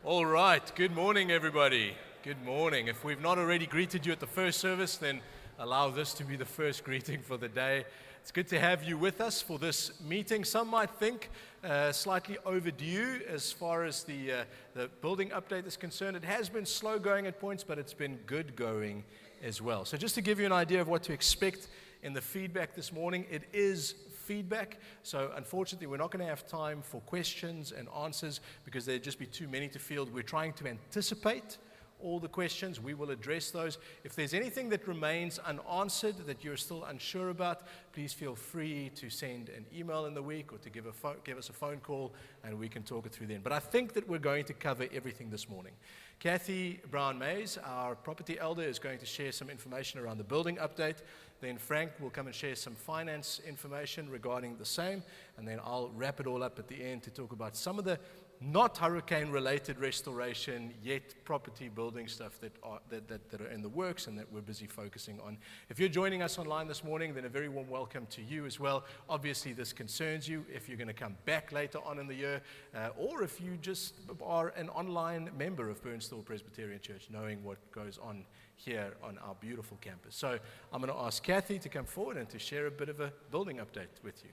All right, good morning, everybody. Good morning. If we've not already greeted you at the first service, then allow this to be the first greeting for the day. It's good to have you with us for this meeting. Some might think slightly overdue as far as the building update is concerned. It has been slow going at points, but it's been good going as well. So just to give you an idea of what to expect in the feedback this morning, it is feedback. So unfortunately, we're not going to have time for questions and answers because there'd just be too many to field. We're trying to anticipate all the questions. We will address those. If there's anything that remains unanswered that you're still unsure about, please feel free to send an email in the week or to give us a phone call and we can talk it through then. But I think that we're going to cover everything this morning. Kathy Brown-Mays, our property elder, is going to share some information around the building update. Then Frank will come and share some finance information regarding the same. And then I'll wrap it all up at the end to talk about some of the not hurricane-related restoration, yet property building stuff that are in the works and that we're busy focusing on. If you're joining us online this morning, then a very warm welcome to you as well. Obviously, this concerns you if you're going to come back later on in the year, or if you just are an online member of Burnt Store Presbyterian Church, knowing what goes on here on our beautiful campus. So I'm going to ask Kathy to come forward and to share a bit of a building update with you.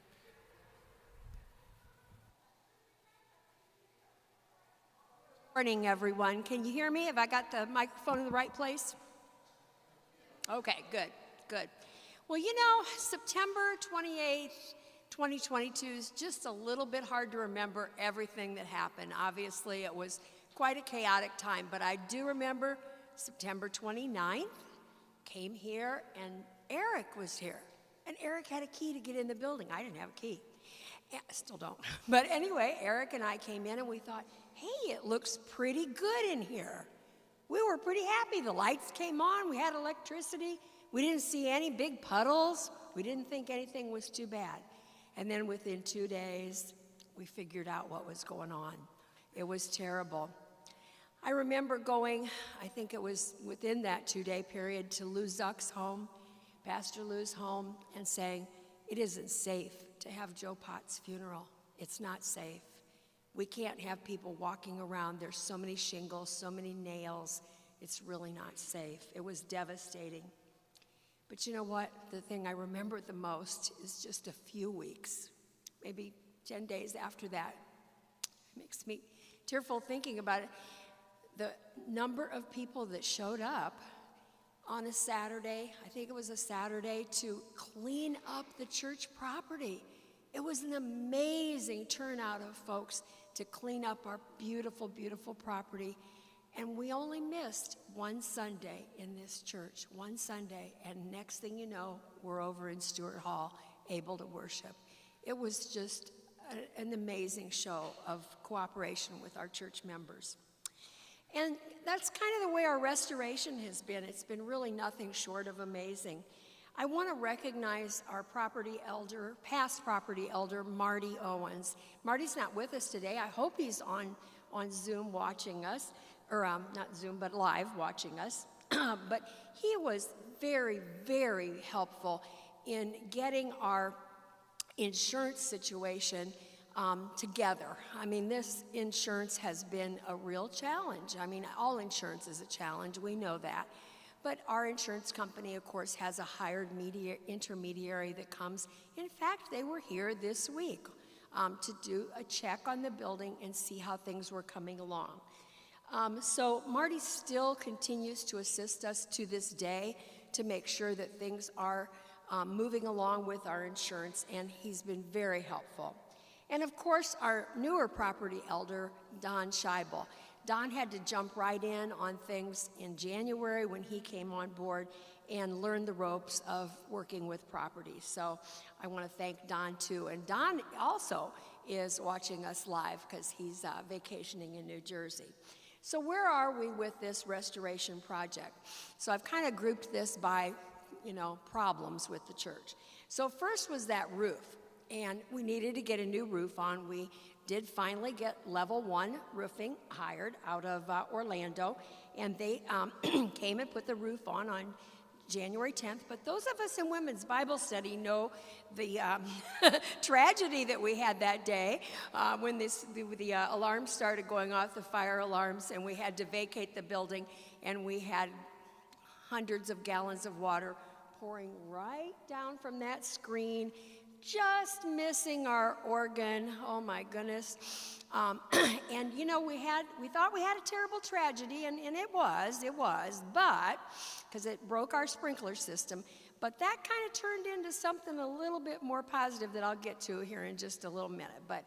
Morning, everyone. Can you hear me? Have I got the microphone in the right place? Okay, good. Well, you know, September 28th, 2022 is just a little bit hard to remember everything that happened. Obviously, it was quite a chaotic time, but I do remember September 29th, came here, and Eric was here. And Eric had a key to get in the building. I didn't have a key. I still don't. But anyway, Eric and I came in and we thought, hey, it looks pretty good in here. We were pretty happy. The lights came on. We had electricity. We didn't see any big puddles. We didn't think anything was too bad. And then within 2 days, we figured out what was going on. It was terrible. I remember going, I think it was within that 2-day period, to Lou Zuck's home, Pastor Lou's home, and saying, it isn't safe to have Joe Potts' funeral. It's not safe. We can't have people walking around. There's so many shingles, so many nails. It's really not safe. It was devastating. But you know what? The thing I remember the most is just a few weeks, maybe 10 days after that. It makes me tearful thinking about it. The number of people that showed up on a Saturday, I think it was a Saturday, to clean up the church property. It was an amazing turnout of folks to clean up our beautiful, beautiful property. And we only missed one Sunday in this church, one Sunday. And next thing you know, we're over in Stewart Hall, able to worship. It was just an amazing show of cooperation with our church members. And that's kind of the way our restoration has been. It's been really nothing short of amazing. I want to recognize our past property elder, Marty Owens. Marty's not with us today. I hope he's on Zoom watching us, or not Zoom, but live watching us. But he was very, very helpful in getting our insurance situation together. I mean, this insurance has been a real challenge. I mean, all insurance is a challenge. We know that. But our insurance company, of course, has a hired intermediary that comes. In fact, they were here this week to do a check on the building and see how things were coming along. So Marty still continues to assist us to this day to make sure that things are moving along with our insurance, and he's been very helpful. And of course, our newer property elder, Don Scheibel. Don had to jump right in on things in January when he came on board and learned the ropes of working with properties. So I want to thank Don too. And Don also is watching us live because he's vacationing in New Jersey. So where are we with this restoration project? So I've kind of grouped this by, problems with the church. So first was that roof. And we needed to get a new roof on. We did finally get Level 1 roofing hired out of Orlando, and they came and put the roof on January 10th, but those of us in women's Bible study know the tragedy that we had that day when the alarms started going off, the fire alarms, and we had to vacate the building, and we had hundreds of gallons of water pouring right down from that screen, just missing our organ. Oh my goodness. And you know, we thought we had a terrible tragedy, and it was, but, because it broke our sprinkler system, but that kind of turned into something a little bit more positive that I'll get to here in just a little minute. But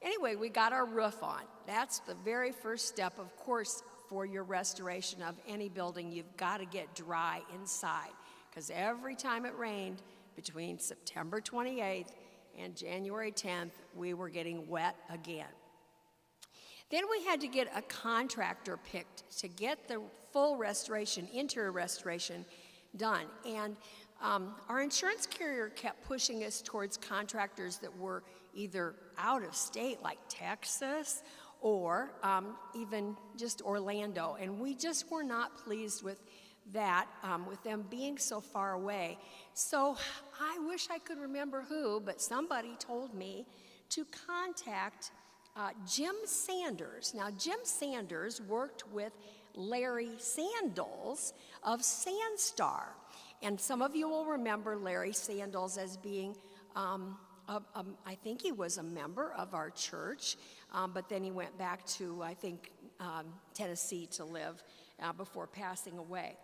anyway, we got our roof on. That's the very first step, of course, for your restoration of any building. You've got to get dry inside, because every time it rained between September 28th and January 10th, we were getting wet again. Then we had to get a contractor picked to get the full restoration, interior restoration, done. And our insurance carrier kept pushing us towards contractors that were either out of state, like Texas, or even just Orlando. And we just were not pleased with that, with them being so far away. So I wish I could remember who, but somebody told me to contact Jim Sanders. Now, Jim Sanders worked with Larry Sandals of Sandstar. And some of you will remember Larry Sandals as being, I think he was a member of our church, but then he went back to, I think, Tennessee to live before passing away.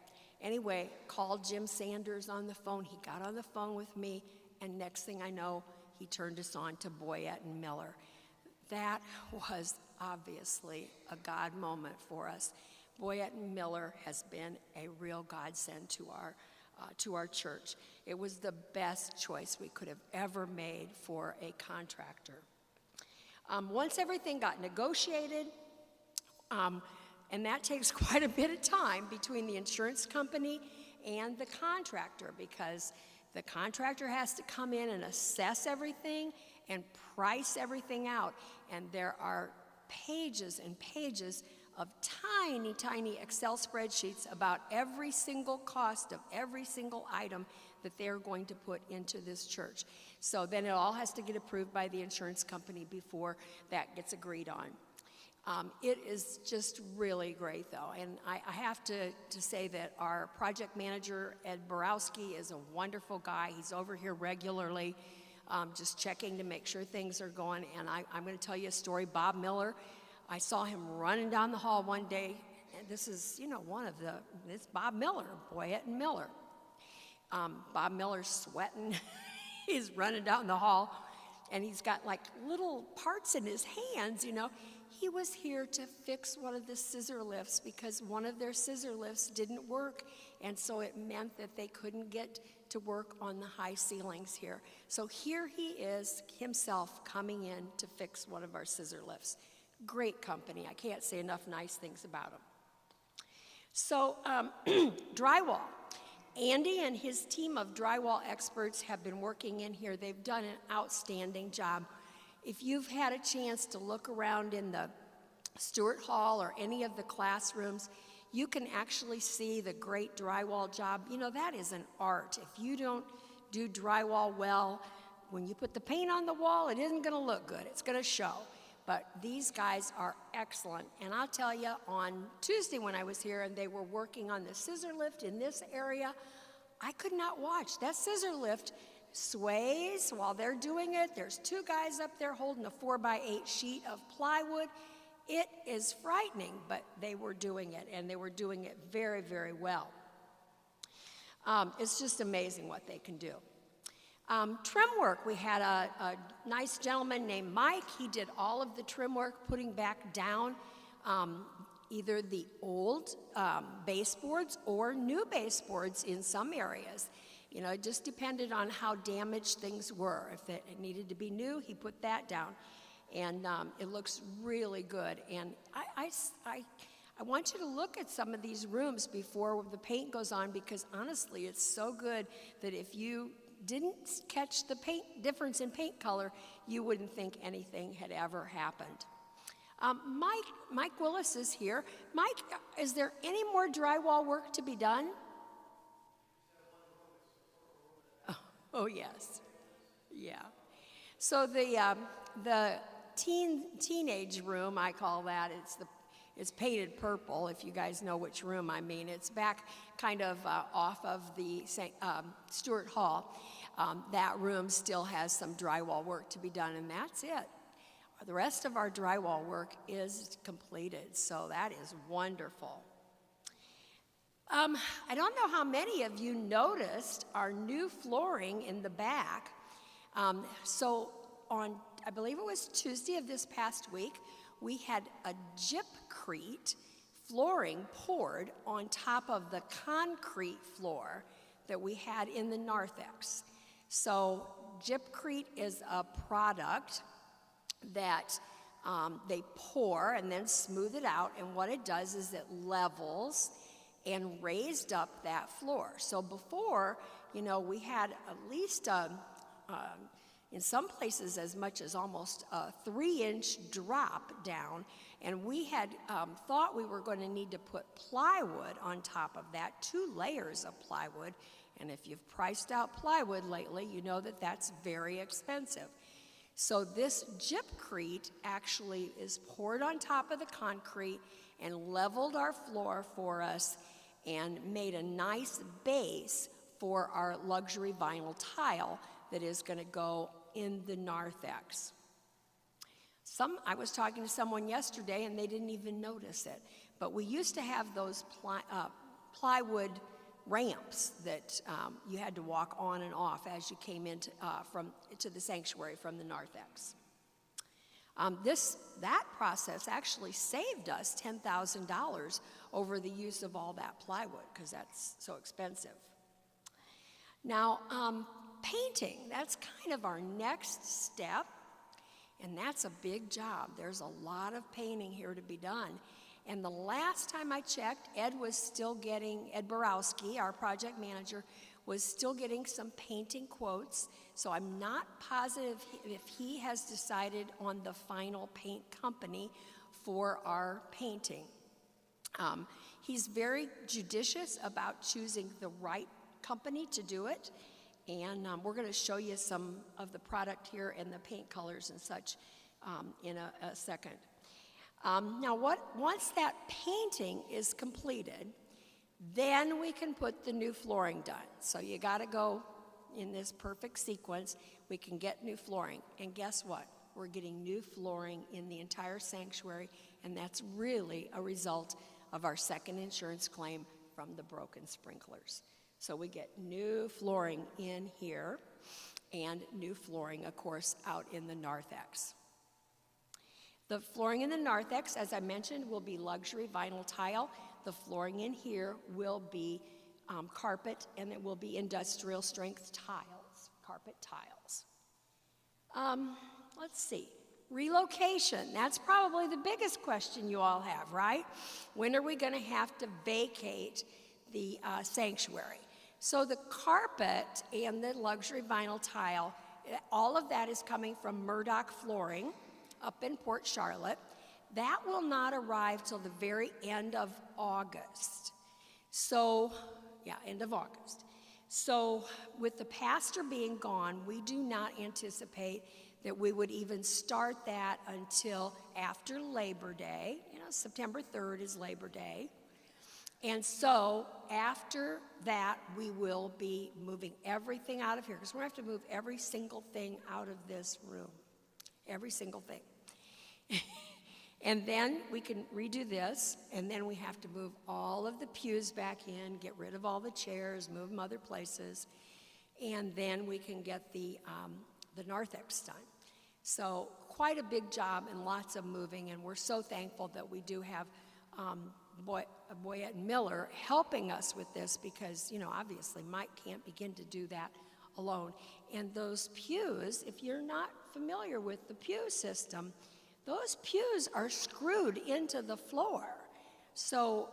Anyway, called Jim Sanders on the phone. He got on the phone with me, and next thing I know, he turned us on to Boyette and Miller. That was obviously a God moment for us. Boyette and Miller has been a real godsend to our church. It was the best choice we could have ever made for a contractor. Once everything got negotiated, and that takes quite a bit of time between the insurance company and the contractor, because the contractor has to come in and assess everything and price everything out. And there are pages and pages of tiny, tiny Excel spreadsheets about every single cost of every single item that they're going to put into this church. So then it all has to get approved by the insurance company before that gets agreed on. It is just really great, though, and I have to say that our project manager, Ed Borowski, is a wonderful guy. He's over here regularly, just checking to make sure things are going, and I'm going to tell you a story. Bob Miller, I saw him running down the hall one day, and this is, it's Bob Miller, Boyette and Miller. Bob Miller's sweating. He's running down the hall, and he's got like little parts in his hands, He was here to fix one of the scissor lifts because one of their scissor lifts didn't work, and so it meant that they couldn't get to work on the high ceilings here. So here he is himself coming in to fix one of our scissor lifts. Great company. I can't say enough nice things about him. So Drywall. Andy and his team of drywall experts have been working in here. They've done an outstanding job. If you've had a chance to look around in the Stewart Hall or any of the classrooms, you can actually see the great drywall job. That is an art. If you don't do drywall well, when you put the paint on the wall, it isn't going to look good. It's going to show. But these guys are excellent. And I'll tell you, on Tuesday when I was here and they were working on the scissor lift in this area, I could not watch. That scissor lift sways while they're doing it. There's two guys up there holding a 4x8 sheet of plywood. It is frightening, but they were doing it, and they were doing it very, very well. It's just amazing what they can do. Trim work, we had a nice gentleman named Mike. He did all of the trim work, putting back down either the old baseboards or new baseboards in some areas. It just depended on how damaged things were. If it needed to be new, he put that down. And it looks really good. And I want you to look at some of these rooms before the paint goes on, because honestly, it's so good that if you didn't catch the difference in paint color, you wouldn't think anything had ever happened. Mike Willis is here. Mike, is there any more drywall work to be done? Oh, yes. Yeah. So the teenage room, I call that, it's painted purple, if you guys know which room I mean. It's back kind of off of the Stewart Hall. That room still has some drywall work to be done, and that's it. The rest of our drywall work is completed, so that is wonderful. I don't know how many of you noticed our new flooring in the back. So on, I believe it was Tuesday of this past week, we had a gypcrete flooring poured on top of the concrete floor that we had in the narthex. So gypcrete is a product that they pour and then smooth it out, and what it does is it levels and raised up that floor. So before, we had at least in some places as much as almost a 3-inch drop down, and we had thought we were going to need to put plywood on top of that, 2 layers of plywood, and if you've priced out plywood lately, you know that that's very expensive. So this gypcrete actually is poured on top of the concrete and leveled our floor for us and made a nice base for our luxury vinyl tile that is going to go in the narthex. I was talking to someone yesterday and they didn't even notice it, but we used to have those plywood ramps that you had to walk on and off as you came into to the sanctuary from the narthex. That process actually saved us $10,000 over the use of all that plywood because that's so expensive. Now, painting, that's kind of our next step, and that's a big job. There's a lot of painting here to be done. And the last time I checked, Ed Borowski, our project manager, was still getting some painting quotes, so I'm not positive if he has decided on the final paint company for our painting. He's very judicious about choosing the right company to do it, and we're going to show you some of the product here and the paint colors and such in a second. Now, once that painting is completed, then we can put the new flooring done. So you got to go in this perfect sequence. We can get new flooring, and guess what? We're getting new flooring in the entire sanctuary, and that's really a result of our second insurance claim from the broken sprinklers. So we get new flooring in here, and new flooring, of course, out in the narthex. The flooring in the narthex, as I mentioned, will be luxury vinyl tile. The flooring in here will be carpet, and it will be industrial strength tiles, carpet tiles. Let's see. Relocation, that's probably the biggest question you all have, right? When are we going to have to vacate the sanctuary? So the carpet and the luxury vinyl tile, all of that is coming from Murdoch Flooring up in Port Charlotte. That will not arrive till the very end of August. So, end of August. So with the pastor being gone, we do not anticipate that we would even start that until after Labor Day. September 3rd is Labor Day. And so after that, we will be moving everything out of here, because we're going to have to move every single thing out of this room. Every single thing. And then we can redo this, and then we have to move all of the pews back in, get rid of all the chairs, move them other places, and then we can get the narthex done. So quite a big job and lots of moving, and we're so thankful that we do have Boyette Miller helping us with this, because, obviously Mike can't begin to do that alone. And those pews, if you're not familiar with the pew system, those pews are screwed into the floor. So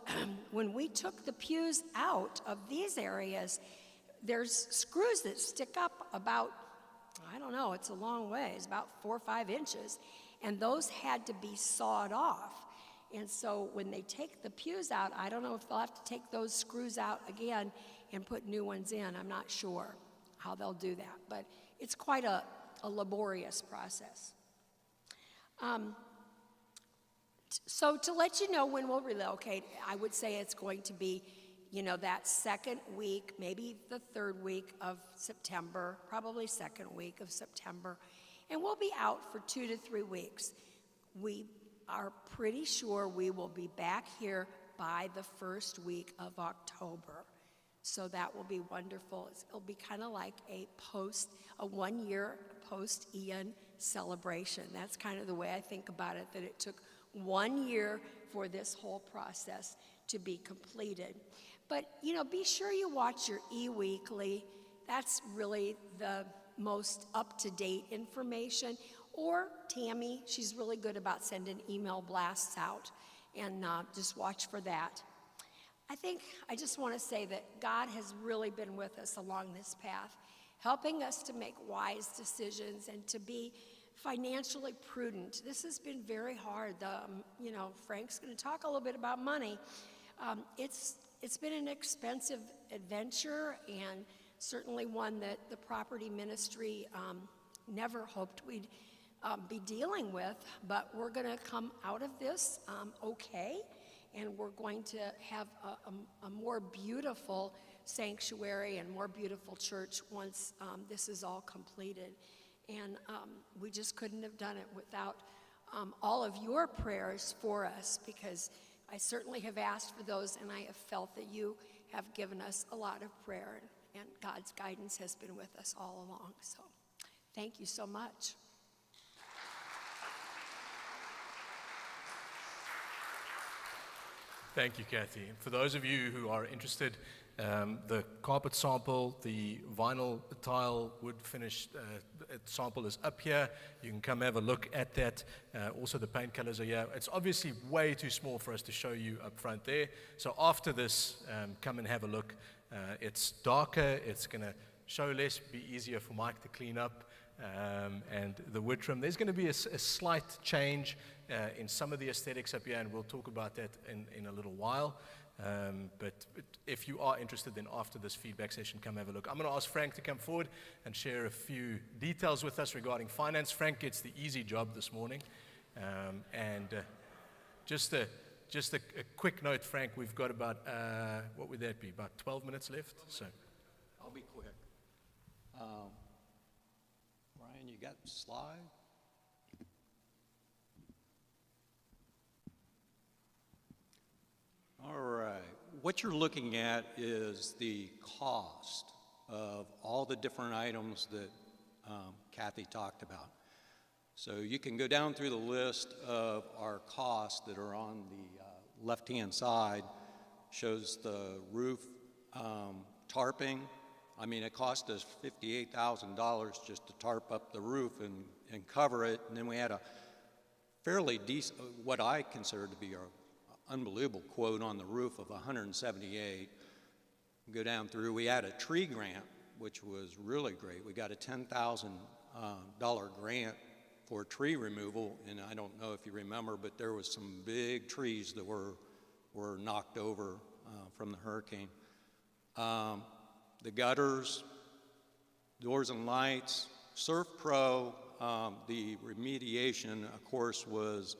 when we took the pews out of these areas, there's screws that stick up about, it's a long way, it's about 4 or 5 inches, and those had to be sawed off. And so when they take the pews out, I don't know if they'll have to take those screws out again and put new ones in. I'm not sure. how they'll do that. But it's quite a laborious process. So to let you know when we'll relocate, I would say it's going to be, that second week, maybe the third week of September, probably second week of September. And we'll be out for 2 to 3 weeks. We are pretty sure we will be back here by the first week of October. So that will be wonderful. It'll be kind of like a 1-year post-Ian celebration. That's kind of the way I think about it, that it took 1 year for this whole process to be completed. But, be sure you watch your e-weekly. That's really the most up-to-date information. Or Tammy, she's really good about sending email blasts out, and just watch for that. I just want to say that God has really been with us along this path, helping us to make wise decisions and to be financially prudent. This has been very hard. Frank's going to talk a little bit about money. It's been an expensive adventure, and certainly one that the property ministry never hoped we'd be dealing with, but we're going to come out of this okay, and we're going to have a more beautiful sanctuary and more beautiful church once this is all completed. And we just couldn't have done it without all of your prayers for us, because I certainly have asked for those, and I have felt that you have given us a lot of prayer, and God's guidance has been with us all along. So thank you so much. Thank you, Kathy. For those of you who are interested, the carpet sample, the vinyl tile wood finish sample is up here. You can come have a look at that. Also, the paint colors are here. It's obviously way too small for us to show you up front there. So after this, come and have a look. It's darker. It's going to show less, be easier for Mike to clean up. And the wood trim. There's going to be a slight change in some of the aesthetics up here, and we'll talk about that in a little while. But if you are interested, then after this feedback session, come have a look. I'm going to ask Frank to come forward and share a few details with us regarding finance. Frank gets the easy job this morning. Just a quick note, Frank, we've got about, what would that be, about 12 minutes left? So I'll be quick. Ryan, you got the slide? All right. What you're looking at is the cost of all the different items that Kathy talked about. So you can go down through the list of our costs that are on the left-hand side. Shows the roof tarping. I mean, it cost us $58,000 just to tarp up the roof and cover it. And then we had a fairly decent, what I consider to be an unbelievable quote on the roof of $178. Go down through, we had a tree grant, which was really great. We got a $10,000 grant for tree removal, and I don't know if you remember, but there was some big trees that were knocked over from the hurricane. The gutters, doors and lights, Surf Pro, the remediation, of course, was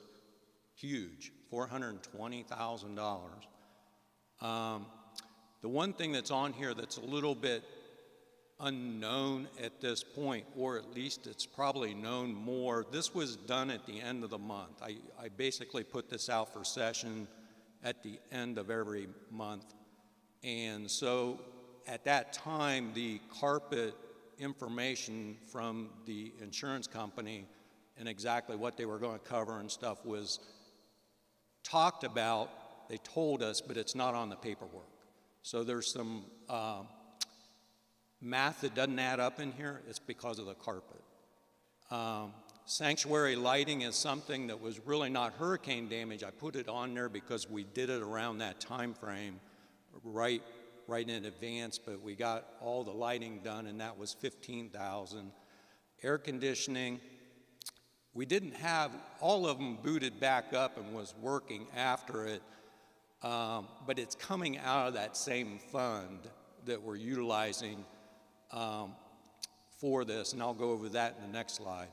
huge, $420,000. The one thing that's on here that's a little bit unknown at this point, or at least it's probably known more, this was done at the end of the month. I basically put this out for session at the end of every month. And so at that time, the carpet information from the insurance company and exactly what they were going to cover and stuff was talked about. They told us, but it's not on the paperwork. So there's some math that doesn't add up in here. It's because of the carpet. Sanctuary lighting is something that was really not hurricane damage. I put it on there because we did it around that time frame, right in advance, but we got all the lighting done, and that was $15,000. Air conditioning, we didn't have all of them booted back up and was working after it, but it's coming out of that same fund that we're utilizing for this, and I'll go over that in the next slide.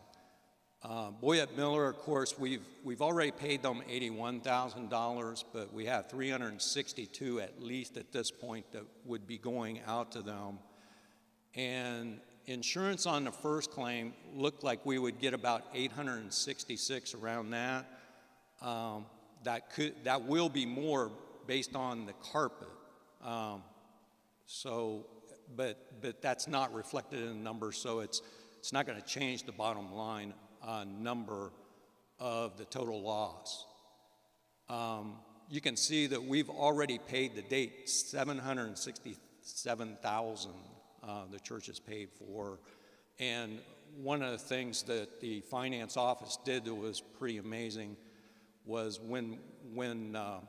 Boyette Miller, of course, we've already paid them $81,000, but we have $362 at least at this point that would be going out to them. And insurance on the first claim looked like we would get about $866 around that. That will be more based on the carpet. But that's not reflected in the numbers, so it's not going to change the bottom line number of the total loss. You can see that we've already paid to date $767,000 the church has paid for. And one of the things that the finance office did that was pretty amazing was when the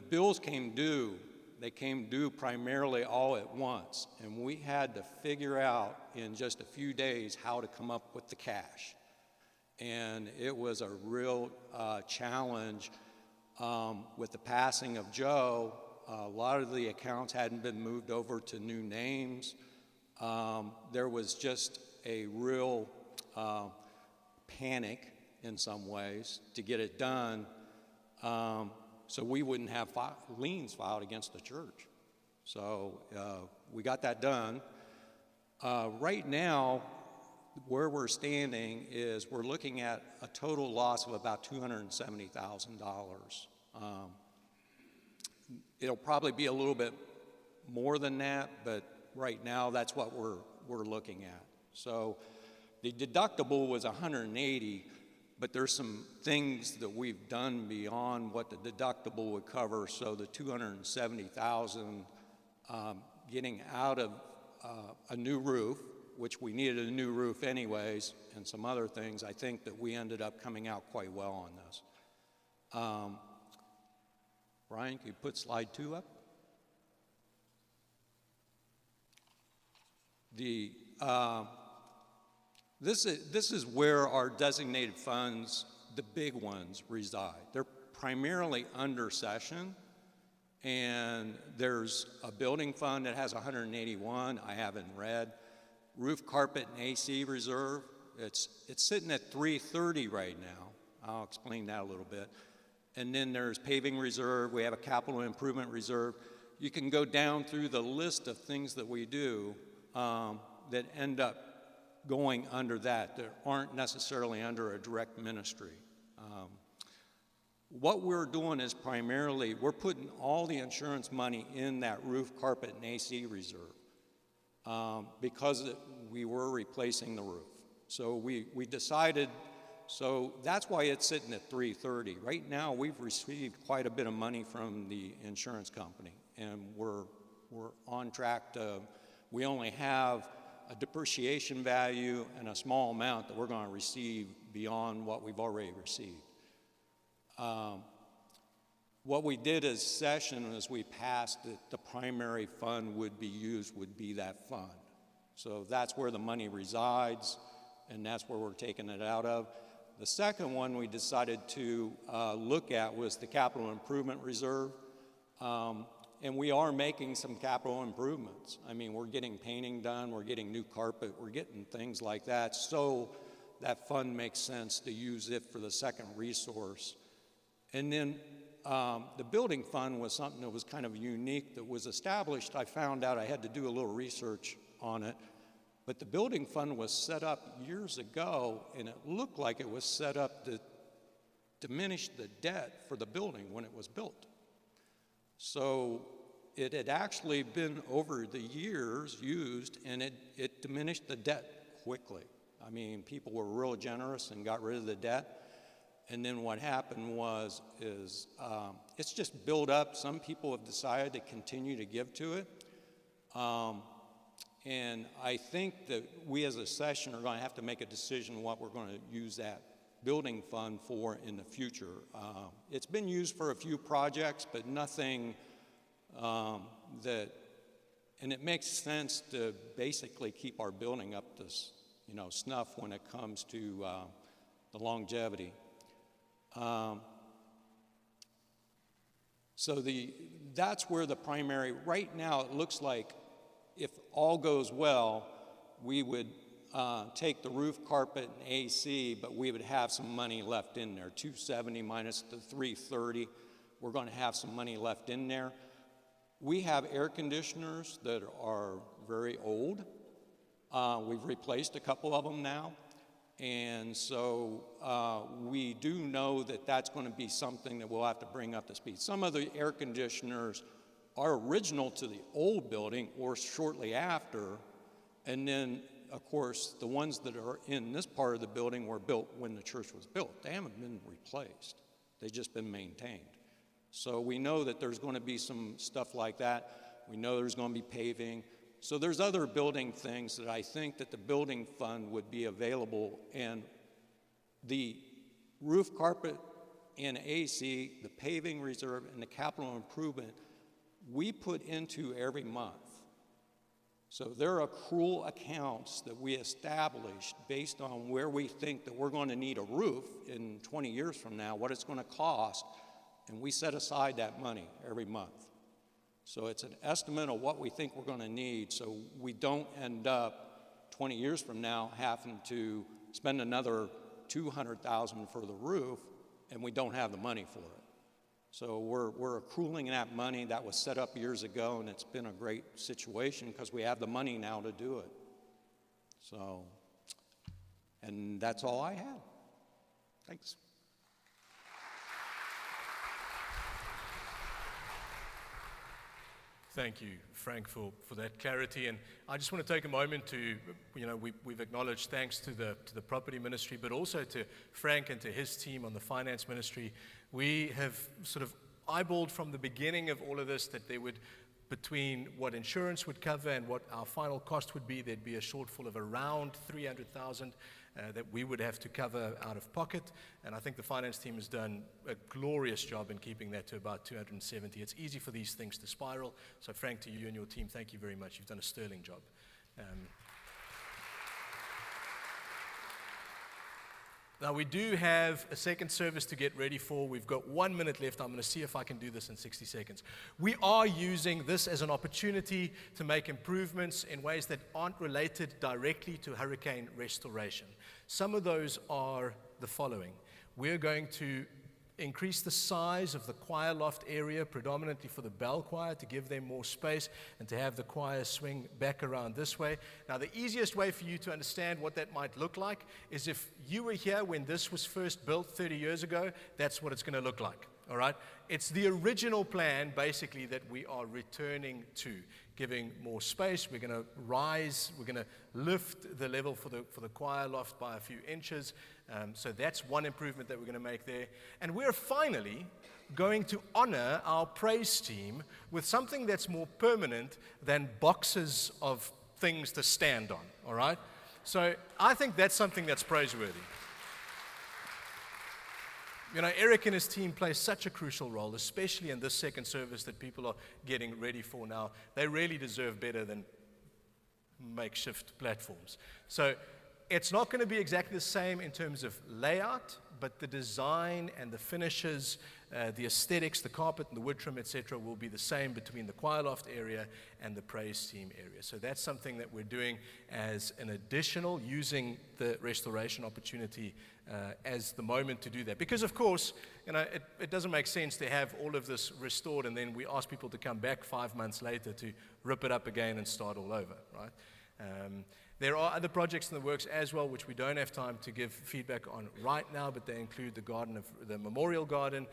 bills came due, they came due primarily all at once, and we had to figure out in just a few days how to come up with the cash. And it was a real challenge with the passing of Joe. A lot of the accounts hadn't been moved over to new names. There was just a real panic in some ways to get it done. So we wouldn't have liens filed against the church. So we got that done. Right now, where we're standing is we're looking at a total loss of about $270,000. It'll probably be a little bit more than that, but right now that's what we're looking at. So the deductible was $180,000. But there's some things that we've done beyond what the deductible would cover, so the $270,000 getting out of a new roof, which we needed a new roof anyways, and some other things, I think that we ended up coming out quite well on this. Brian, can you put slide 2 up? This is where our designated funds, the big ones, reside. They're primarily under session, and there's a building fund that has 181, I have in red. Roof, carpet, and AC reserve, it's sitting at 330 right now. I'll explain that a little bit. And then there's paving reserve, we have a capital improvement reserve. You can go down through the list of things that we do that end up going under that aren't necessarily under a direct ministry. What we're doing is primarily, we're putting all the insurance money in that roof, carpet, and AC reserve because we were replacing the roof. So we decided, so that's why it's sitting at 330. Right now, we've received quite a bit of money from the insurance company, and we're on track to, we only have a depreciation value and a small amount that we're going to receive beyond what we've already received. What we did as session as we passed that the primary fund would be used would be that fund. So that's where the money resides, and that's where we're taking it out of. The second one we decided to look at was the capital improvement reserve. And we are making some capital improvements. I mean, we're getting painting done, we're getting new carpet, we're getting things like that. So that fund makes sense to use it for the second resource. And then the building fund was something that was kind of unique that was established. I found out I had to do a little research on it. But the building fund was set up years ago, and it looked like it was set up to diminish the debt for the building when it was built. So it had actually been over the years used, and it diminished the debt quickly. I mean, people were real generous and got rid of the debt. And then what happened is it's just built up. Some people have decided to continue to give to it. And I think that we as a session are going to have to make a decision what we're going to use that building fund for in the future. It's been used for a few projects, but nothing and it makes sense to basically keep our building up to snuff when it comes to the longevity. So that's where the primary, right now it looks like if all goes well, we would take the roof carpet and AC, but we would have some money left in there. 270 minus the 330, we're going to have some money left in there. We have air conditioners that are very old. We've replaced a couple of them now. And so we do know that that's going to be something that we'll have to bring up to speed. Some of the air conditioners are original to the old building or shortly after. And then, of course, the ones that are in this part of the building were built when the church was built. They haven't been replaced. They've just been maintained. So we know that there's going to be some stuff like that. We know there's going to be paving. So there's other building things that I think that the building fund would be available, and the roof carpet and AC, the paving reserve, and the capital improvement, we put into every month. So there are accrual accounts that we established based on where we think that we're going to need a roof in 20 years from now, what it's going to cost, and we set aside that money every month. So it's an estimate of what we think we're going to need, so we don't end up 20 years from now having to spend another $200,000 for the roof, and we don't have the money for it. So we're accruing that money that was set up years ago, and it's been a great situation because we have the money now to do it. So, and that's all I had. Thanks. Thank you, Frank, for that clarity. And I just want to take a moment to, we've acknowledged thanks to the property ministry, but also to Frank and to his team on the finance ministry. We have sort of eyeballed from the beginning of all of this that there would, between what insurance would cover and what our final cost would be, there'd be a shortfall of around $300,000 that we would have to cover out of pocket. And I think the finance team has done a glorious job in keeping that to about $270,000. It's easy for these things to spiral. So Frank, to you and your team, thank you very much. You've done a sterling job. Now, we do have a second service to get ready for. We've got 1 minute left. I'm going to see if I can do this in 60 seconds. We are using this as an opportunity to make improvements in ways that aren't related directly to hurricane restoration. Some of those are the following. We're going to increase the size of the choir loft area, predominantly for the bell choir, to give them more space and to have the choir swing back around this way. Now, the easiest way for you to understand what that might look like is if you were here when this was first built 30 years ago, that's what it's going to look like, all right? It's the original plan, basically, that we are returning to, giving more space. We're going to rise, we're going to lift the level for the choir loft by a few inches. So that's one improvement that we're going to make there. And we're finally going to honor our praise team with something that's more permanent than boxes of things to stand on, all right? So I think that's something that's praiseworthy. Eric and his team play such a crucial role, especially in this second service that people are getting ready for now. They really deserve better than makeshift platforms. So it's not going to be exactly the same in terms of layout, but the design and the finishes, the aesthetics, the carpet and the wood trim, etc., will be the same between the choir loft area and the praise team area. So that's something that we're doing as an additional, using the restoration opportunity as the moment to do that. Because, of course, it doesn't make sense to have all of this restored and then we ask people to come back 5 months later to rip it up again and start all over, right? There are other projects in the works as well, which we don't have time to give feedback on right now, but they include the memorial garden,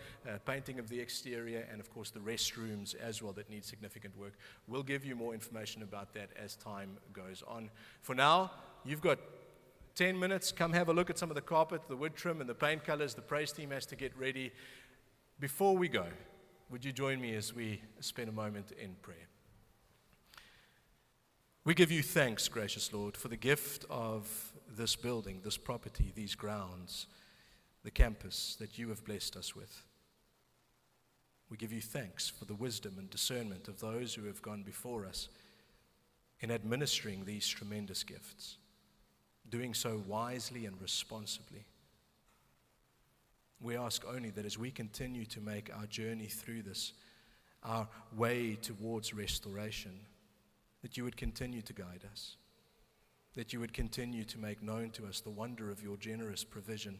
painting of the exterior, and of course the restrooms as well that need significant work. We'll give you more information about that as time goes on. For now, you've got 10 minutes. Come have a look at some of the carpet, the wood trim, and the paint colors. The praise team has to get ready. Before we go, would you join me as we spend a moment in prayer? We give you thanks, gracious Lord, for the gift of this building, this property, these grounds, the campus that you have blessed us with. We give you thanks for the wisdom and discernment of those who have gone before us in administering these tremendous gifts, doing so wisely and responsibly. We ask only that as we continue to make our journey through this, our way towards restoration, that you would continue to guide us. that you would continue to make known to us the wonder of your generous provision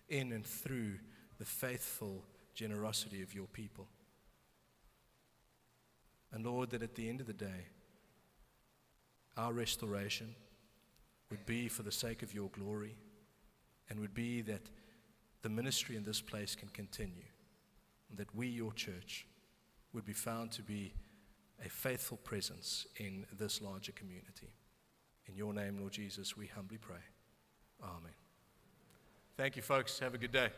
in and through the faithful generosity of your people. And Lord, that at the end of the day, our restoration would be for the sake of your glory, and would be that the ministry in this place can continue, and that we, your church, would be found to be a faithful presence in this larger community. In your name, Lord Jesus, we humbly pray. Amen. Thank you, folks. Have a good day.